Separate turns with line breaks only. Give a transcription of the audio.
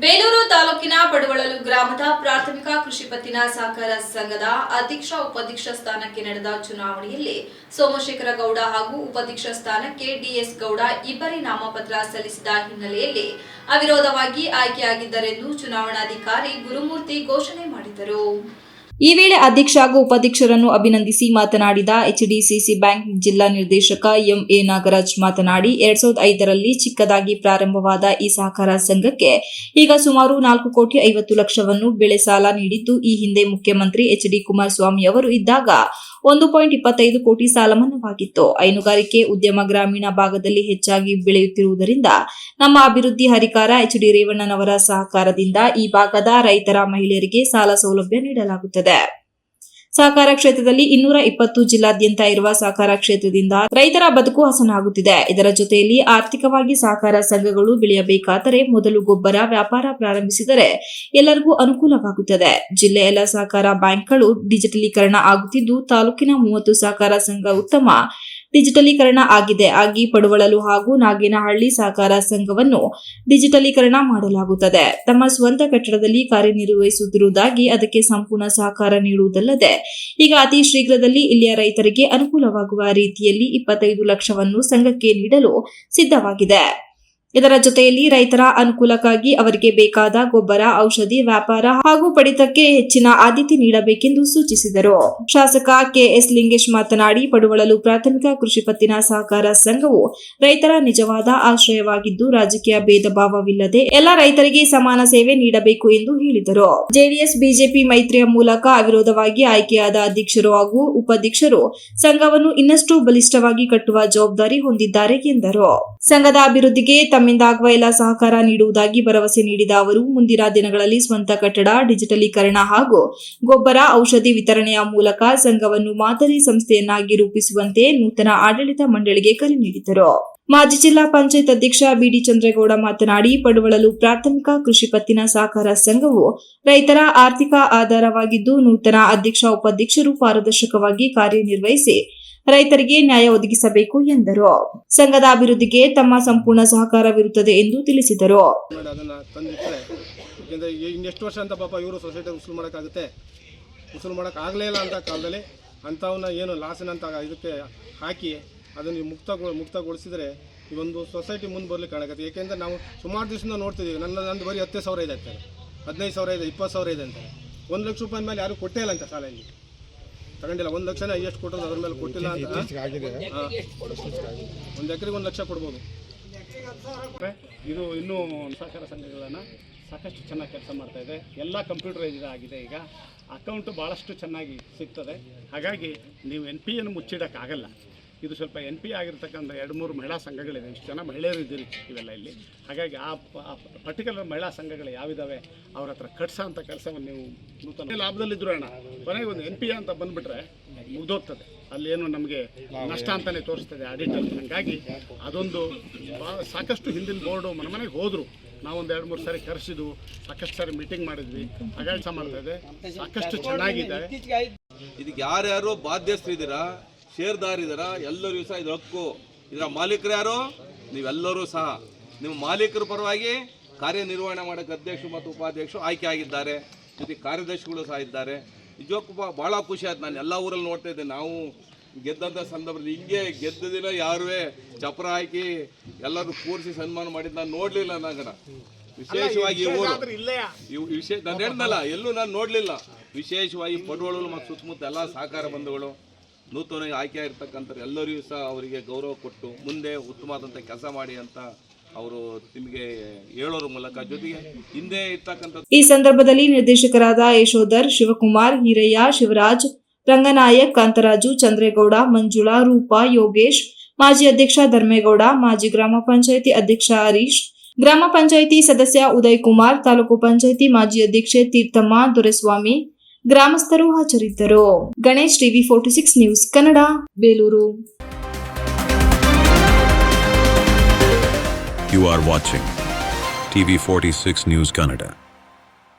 ಬೇಲೂರು ತಾಲೂಕಿನ ಪಡುವಳಲು ಗ್ರಾಮದ ಪ್ರಾಥಮಿಕ ಕೃಷಿ ಪತ್ತಿನ ಸಹಕಾರ ಸಂಘದ ಅಧ್ಯಕ್ಷ ಉಪಾಧ್ಯಕ್ಷ ಸ್ಥಾನಕ್ಕೆ ನಡೆದ ಚುನಾವಣೆಯಲ್ಲಿ ಸೋಮಶೇಖರ ಗೌಡ ಹಾಗೂ ಉಪಾಧ್ಯಕ್ಷ ಸ್ಥಾನಕ್ಕೆ ಡಿಎಸ್ ಗೌಡ ಇಬ್ಬರೇ ನಾಮಪತ್ರ ಸಲ್ಲಿಸಿದ ಹಿನ್ನೆಲೆಯಲ್ಲಿ ಅವಿರೋಧವಾಗಿ ಆಯ್ಕೆಯಾಗಿದ್ದರೆಂದು ಚುನಾವಣಾಧಿಕಾರಿ ಗುರುಮೂರ್ತಿ ಘೋಷಣೆ ಮಾಡಿದರು. ಈ ವೇಳೆ ಅಧ್ಯಕ್ಷ ಹಾಗೂ ಉಪಾಧ್ಯಕ್ಷರನ್ನು ಅಭಿನಂದಿಸಿ ಮಾತನಾಡಿದ ಎಚ್ಡಿಸಿಸಿ ಬ್ಯಾಂಕ್ ಜಿಲ್ಲಾ ನಿರ್ದೇಶಕ ಎಂಎ ನಾಗರಾಜ್ ಮಾತನಾಡಿ 2005ರಲ್ಲಿ ಚಿಕ್ಕದಾಗಿ ಪ್ರಾರಂಭವಾದ ಈ ಸಹಕಾರ ಸಂಘಕ್ಕೆ ಈಗ ಸುಮಾರು 4,50,00,000ವನ್ನು ಬೆಳೆ ಸಾಲ ನೀಡಿದ್ದು, ಈ ಹಿಂದೆ ಮುಖ್ಯಮಂತ್ರಿ ಎಚ್ಡಿ ಕುಮಾರಸ್ವಾಮಿ ಅವರು ಇದ್ದಾಗ 1.25 ಕೋಟಿ ಸಾಲ ಮನ್ನಾವಾಗಿತ್ತು. ಹೈನುಗಾರಿಕೆ ಉದ್ಯಮ ಗ್ರಾಮೀಣ ಭಾಗದಲ್ಲಿ ಹೆಚ್ಚಾಗಿ ಬೆಳೆಯುತ್ತಿರುವುದರಿಂದ ನಮ್ಮ ಅಭಿವೃದ್ಧಿ ಹರಿಕಾರ ಎಚ್ಡಿ ರೇವಣ್ಣನವರ ಸಹಕಾರದಿಂದ ಈ ಭಾಗದ ರೈತರ ಮಹಿಳೆಯರಿಗೆ ಸಾಲ ಸೌಲಭ್ಯ ನೀಡಲಾಗುತ್ತದೆ. ಸಹಕಾರ ಕ್ಷೇತ್ರದಲ್ಲಿ 220 ಜಿಲ್ಲಾದ್ಯಂತ ಇರುವ ಸಹಕಾರ ಕ್ಷೇತ್ರದಿಂದ ರೈತರ ಬದುಕು ಹಸನಾಗುತ್ತಿದೆ. ಇದರ ಜೊತೆಯಲ್ಲಿ ಆರ್ಥಿಕವಾಗಿ ಸಹಕಾರ ಸಂಘಗಳು ಬೆಳೆಯಬೇಕಾದರೆ ಮೊದಲು ಗೊಬ್ಬರ ವ್ಯಾಪಾರ ಪ್ರಾರಂಭಿಸಿದರೆ ಎಲ್ಲರಿಗೂ ಅನುಕೂಲವಾಗುತ್ತದೆ. ಜಿಲ್ಲೆಯ ಎಲ್ಲ ಸಹಕಾರ ಬ್ಯಾಂಕ್ಗಳು ಡಿಜಿಟಲೀಕರಣ ಆಗುತ್ತಿದ್ದು, ತಾಲೂಕಿನ 30 ಸಹಕಾರ ಸಂಘ ಉತ್ತಮ ಡಿಜಿಟಲೀಕರಣ ಆಗಿ ಪಡುವಳಲು ಹಾಗೂ ನಾಗೇನಹಳ್ಳಿ ಸಹಕಾರ ಸಂಘವನ್ನು ಡಿಜಿಟಲೀಕರಣ ಮಾಡಲಾಗುತ್ತದೆ. ತಮ್ಮ ಸ್ವಂತ ಕಟ್ಟಡದಲ್ಲಿ ಕಾರ್ಯನಿರ್ವಹಿಸುತ್ತಿರುವುದಾಗಿ, ಅದಕ್ಕೆ ಸಂಪೂರ್ಣ ಸಹಕಾರ ನೀಡುವುದಲ್ಲದೆ ಈಗ ಅತಿ ಶೀಘ್ರದಲ್ಲಿ ಇಲ್ಲಿಯ ರೈತರಿಗೆ ಅನುಕೂಲವಾಗುವ ರೀತಿಯಲ್ಲಿ 25 ಲಕ್ಷವನ್ನು ಸಂಘಕ್ಕೆ ನೀಡಲು ಸಿದ್ಧವಾಗಿದೆ. ಇದರ ಜೊತೆಯಲ್ಲಿ ರೈತರ ಅನುಕೂಲಕ್ಕಾಗಿ ಅವರಿಗೆ ಬೇಕಾದ ಗೊಬ್ಬರ, ಔಷಧಿ, ವ್ಯಾಪಾರ ಹಾಗೂ ಪಡಿತಕ್ಕೆ ಹೆಚ್ಚಿನ ಆದ್ಯತೆ ನೀಡಬೇಕೆಂದು ಸೂಚಿಸಿದರು. ಶಾಸಕ ಕೆಎಸ್ ಲಿಂಗೇಶ್ ಮಾತನಾಡಿ, ಪಡುವಳಲು ಪ್ರಾಥಮಿಕ ಕೃಷಿ ಪತ್ತಿನ ಸಹಕಾರ ಸಂಘವು ರೈತರ ನಿಜವಾದ ಆಶ್ರಯವಾಗಿದ್ದು, ರಾಜಕೀಯ ಭೇದ ಭಾವವಿಲ್ಲದೆ ಎಲ್ಲ ರೈತರಿಗೆ ಸಮಾನ ಸೇವೆ ನೀಡಬೇಕು ಎಂದು ಹೇಳಿದರು. ಜೆಡಿಎಸ್ ಬಿಜೆಪಿ ಮೈತ್ರಿಯ ಮೂಲಕ ಅವಿರೋಧವಾಗಿ ಆಯ್ಕೆಯಾದ ಅಧ್ಯಕ್ಷರು ಹಾಗೂ ಉಪಾಧ್ಯಕ್ಷರು ಸಂಘವನ್ನು ಇನ್ನಷ್ಟು ಬಲಿಷ್ಠವಾಗಿ ಕಟ್ಟುವ ಜವಾಬ್ದಾರಿ ಹೊಂದಿದ್ದಾರೆ ಎಂದರು. ಸಂಘದ ಅಭಿವೃದ್ಧಿಗೆ ತಮ್ಮಿಂದ ಆಗುವ ಎಲ್ಲ ಸಹಕಾರ ನೀಡುವುದಾಗಿ ಭರವಸೆ ನೀಡಿದ ಅವರು, ಮುಂದಿನ ದಿನಗಳಲ್ಲಿ ಸ್ವಂತ ಕಟ್ಟಡ, ಡಿಜಿಟಲೀಕರಣ ಹಾಗೂ ಗೊಬ್ಬರ, ಔಷಧಿ ವಿತರಣೆಯ ಮೂಲಕ ಸಂಘವನ್ನು ಮಾದರಿ ಸಂಸ್ಥೆಯನ್ನಾಗಿ ರೂಪಿಸುವಂತೆ ನೂತನ ಆಡಳಿತ ಮಂಡಳಿಗೆ ಕರೆ ನೀಡಿದರು. ಮಾಜಿ ಜಿಲ್ಲಾ ಪಂಚಾಯತ್ ಅಧ್ಯಕ್ಷ ಬಿಡಿ ಚಂದ್ರೇಗೌಡ ಮಾತನಾಡಿ, ಪಡುವಳಲು ಪ್ರಾಥಮಿಕ ಕೃಷಿ ಪತ್ತಿನ ಸಹಕಾರ ಸಂಘವು ರೈತರ ಆರ್ಥಿಕ ಆಧಾರವಾಗಿದ್ದು, ನೂತನ ಅಧ್ಯಕ್ಷ ಉಪಾಧ್ಯಕ್ಷರು ಪಾರದರ್ಶಕವಾಗಿ ಕಾರ್ಯನಿರ್ವಹಿಸಿ ರೈತರಿಗೆ ನ್ಯಾಯ ಒದಗಿಸಬೇಕು ಎಂದರು. ಸಂಘದ ಅಭಿವೃದ್ಧಿಗೆ ತಮ್ಮ ಸಂಪೂರ್ಣ ಸಹಕಾರವಿರುತ್ತದೆ ಎಂದು ತಿಳಿಸಿದರು.
ಇನ್ನೆಷ್ಟು ವರ್ಷ ಅಂತ ಪಾಪ ಇವರು ಸೊಸೈಟಿ ಉಸುಲು ಮಾಡೋಕ್ಕಾಗುತ್ತೆ, ಉಸುಲು ಮಾಡೋಕ್ಕಾಗಲೇ ಇಲ್ಲ ಅಂತ ಕಾಲದಲ್ಲಿ ಅಂಥವನ್ನ ಏನು ಲಾಸಿನಂತ ಇದಕ್ಕೆ ಹಾಕಿ ಅದನ್ನು ಮುಕ್ತಗೊಳಿಸಿದರೆ ಈ ಒಂದು ಸೊಸೈಟಿ ಮುಂದೆ ಬರ್ಲಿಕ್ಕೆ ಕಾಣಕತ್ತೆ. ಏಕೆಂದರೆ ನಾವು ಸುಮಾರು ದಿವಸದಿಂದ ನೋಡ್ತಿದ್ದೀವಿ, ನಂದು ಬರೀ 10,000 ಇದೆ ಅಂತಾರೆ, 15,000 ಇದೆ, 20,000 ಇದೆ ಅಂತಾರೆ. 1 ಲಕ್ಷ ರೂಪಾಯಿ ಮೇಲೆ ಯಾರು ಕೊಟ್ಟೇ ಇಲ್ಲ ಅಂತ ಸಾಲ ಇಲ್ಲಿ ತಗೊಂಡಿಲ್ಲ. 1 ಲಕ್ಷನೇ ಎಷ್ಟು ಕೊಟ್ಟರು, ಅದ್ರ ಮೇಲೆ ಕೊಟ್ಟಿಲ್ಲ ಅಂತ. 1 ಎಕರೆಗೆ 1 ಲಕ್ಷ ಕೊಡ್ಬೋದು.
ಇದು ಇನ್ನೂ ಸಹಕಾರ ಸಂಘಗಳನ್ನು ಸಾಕಷ್ಟು ಚೆನ್ನಾಗಿ ಕೆಲಸ ಮಾಡ್ತಾ ಇದೆ. ಎಲ್ಲ ಕಂಪ್ಯೂಟರೈಸ್ ಆಗಿದೆ. ಈಗ ಅಕೌಂಟು ಭಾಳಷ್ಟು ಚೆನ್ನಾಗಿ ಸಿಗ್ತದೆ. ಹಾಗಾಗಿ ನೀವು NP ಮುಚ್ಚಿಡೋಕ್ಕಾಗಲ್ಲ. ಇದು ಸ್ವಲ್ಪ NP ಆಗಿರ್ತಕ್ಕಂಥ 2-3 ಮಹಿಳಾ ಸಂಘಗಳಿದೆ. ಇಷ್ಟು ಜನ ಮಹಿಳೆಯರು ಇದ್ದೀರಿ ಇವೆಲ್ಲ ಇಲ್ಲಿ. ಹಾಗಾಗಿ ಆ ಪರ್ಟಿಕ್ಯುಲರ್ ಮಹಿಳಾ ಸಂಘಗಳು ಯಾವಿದ್ದಾವೆ ಅವ್ರ ಹತ್ರ ಕಟ್ಸೋ ಅಂಥ ಕೆಲಸವನ್ನು ನೀವು ನೂತನ ಲಾಭದಲ್ಲಿದ್ದರೂ ಅಣ್ಣ ಕೊನೆಗೆ ಒಂದು NP ಅಂತ ಬಂದುಬಿಟ್ರೆ ಮುಗ್ದೋಗ್ತದೆ. ಅಲ್ಲೇನು ನಮಗೆ ನಷ್ಟ ಅಂತಲೇ ತೋರಿಸ್ತದೆ ಆಡಿಟಲ್ಲಿ. ಹಾಗಾಗಿ ಅದೊಂದು ಸಾಕಷ್ಟು ಹಿಂದಿನ ಬೋರ್ಡು ಮನೆಗೆ ಹೋದರು. ನಾವೊಂದು 2-3 ಸಾರಿ ಕರೆಸಿದ್ವು, ಸಾಕಷ್ಟು ಸಾರಿ ಮೀಟಿಂಗ್ ಮಾಡಿದ್ವಿ. ಹಾಗಾಗಿ ಕೆಲಸ ಮಾಡ್ತಾ ಇದೆ, ಸಾಕಷ್ಟು ಚೆನ್ನಾಗಿದೆ.
ಇದಕ್ಕೆ ಯಾರ್ಯಾರು ಬಾಧ್ಯಸ್ಥರಿದ್ದೀರಾ, ಷೇರ್ದಾರಿದ್ದೀರಾ, ಎಲ್ಲರಿಗೂ ಸಹ ಇದರ ಹಕ್ಕು. ಇದರ ಮಾಲೀಕರು ಯಾರು? ನೀವೆಲ್ಲರೂ ಸಹ ನಿಮ್ಮ ಮಾಲೀಕರ ಪರವಾಗಿ ಕಾರ್ಯನಿರ್ವಹಣೆ ಮಾಡೋಕ್ಕೆ ಅಧ್ಯಕ್ಷರು ಮತ್ತು ಉಪಾಧ್ಯಕ್ಷರು ಆಯ್ಕೆ ಆಗಿದ್ದಾರೆ. ಜೊತೆ ಕಾರ್ಯದರ್ಶಿಗಳು ಸಹ ಇದ್ದಾರೆ. ನಿಜಕ್ಕೂ ಭಾಳ ಖುಷಿ ಆಯ್ತು. ನಾನು ಎಲ್ಲ ಊರಲ್ಲಿ ನೋಡ್ತಾ ಇದ್ದೆ. ನಾವು ಗೆದ್ದಂಥ ಸಂದರ್ಭದಲ್ಲಿ ಹಿಂಗೆ ಗೆದ್ದ ದಿನ ಯಾರೂ ಚಪ್ರ ಹಾಕಿ ಎಲ್ಲರೂ ಕೂರಿಸಿ ಸನ್ಮಾನ ಮಾಡಿದ್ದು ನಾನು ನೋಡಲಿಲ್ಲ. ನಂಗನ ವಿಶೇಷವಾಗಿ ವಿಶೇಷ ನಾನು ಹೇಳ್ದಲ್ಲ, ಎಲ್ಲೂ ನಾನು ನೋಡಲಿಲ್ಲ. ವಿಶೇಷವಾಗಿ ಪಡುವಳಲು ಮತ್ತು ಸುತ್ತಮುತ್ತ ಎಲ್ಲ ಸಹಕಾರ ಬಂಧುಗಳು ನೂತನವಾಗಿ ಆಯ್ಕೆ ಆಗಿರ್ತಕ್ಕಂಥ ಎಲ್ಲರಿಗೂ ಸಹ ಅವರಿಗೆ ಗೌರವ ಕೊಟ್ಟು ಮುಂದೆ ಉತ್ತಮವಾದಂಥ ಕೆಲಸ ಮಾಡಿ ಅಂತ ಅವರು ನಿಮಗೆ ಹೇಳೋರ ಮೂಲಕ, ಜೊತೆಗೆ ಹಿಂದೆ ಇರ್ತಕ್ಕಂಥ
ಈ ಸಂದರ್ಭದಲ್ಲಿ ನಿರ್ದೇಶಕರಾದ ಯಶೋಧರ್, ಶಿವಕುಮಾರ್, ಹಿರಯ್ಯ, ಶಿವರಾಜ್, ರಂಗನಾಯಕ್, ಕಾಂತರಾಜು, ಚಂದ್ರೇಗೌಡ, ಮಂಜುಳಾ, ರೂಪಾ, ಯೋಗೇಶ್, ಮಾಜಿ ಅಧ್ಯಕ್ಷ ಧರ್ಮೇಗೌಡ, ಮಾಜಿ ಗ್ರಾಮ ಪಂಚಾಯಿತಿ ಅಧ್ಯಕ್ಷ ಹರೀಶ್, ಗ್ರಾಮ ಪಂಚಾಯಿತಿ ಸದಸ್ಯ ಉದಯ್ ಕುಮಾರ್, ತಾಲೂಕು ಪಂಚಾಯಿತಿ ಮಾಜಿ ಅಧ್ಯಕ್ಷೆ ತೀರ್ಥಮ್ಮ, ದೊರೆಸ್ವಾಮಿ, ಗ್ರಾಮಸ್ಥರು ಹಾಜರಿದ್ದರು. Ganesh, TV 46 news Kannada, Belur.
You are watching TV 46 News Kannada.